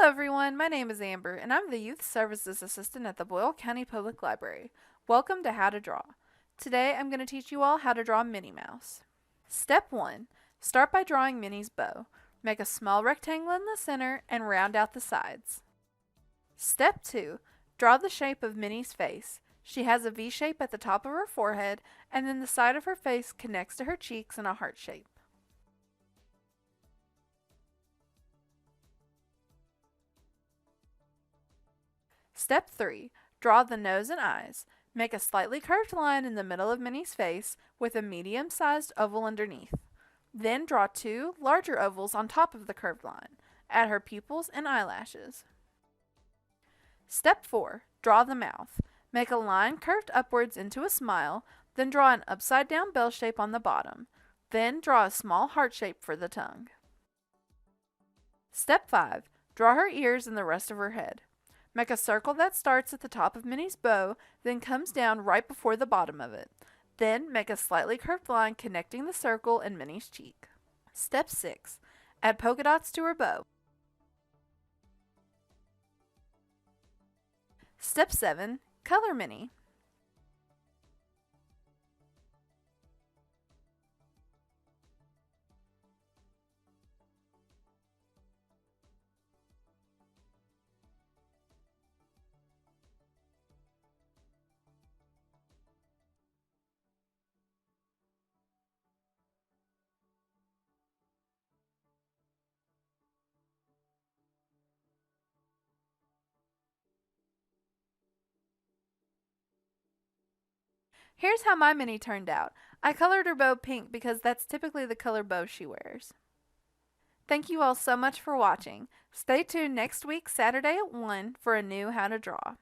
Hello everyone, my name is Amber and I'm the Youth Services Assistant at the Boyle County Public Library. Welcome to How to Draw. Today I'm going to teach you all how to draw Minnie Mouse. Step 1. Start by drawing Minnie's bow. Make a small rectangle in the center and round out the sides. Step 2. Draw the shape of Minnie's face. She has a V shape at the top of her forehead and then the side of her face connects to her cheeks in a heart shape. Step 3. Draw the nose and eyes. Make a slightly curved line in the middle of Minnie's face with a medium-sized oval underneath. Then draw two larger ovals on top of the curved line. Add her pupils and eyelashes. Step 4. Draw the mouth. Make a line curved upwards into a smile, then draw an upside-down bell shape on the bottom. Then draw a small heart shape for the tongue. Step 5. Draw her ears and the rest of her head. Make a circle that starts at the top of Minnie's bow, then comes down right before the bottom of it. Then make a slightly curved line connecting the circle and Minnie's cheek. Step 6. Add polka dots to her bow. Step 7. Color Minnie. Here's how my Minnie turned out. I colored her bow pink because that's typically the color bow she wears. Thank you all so much for watching. Stay tuned next week, Saturday at 1, for a new How to Draw.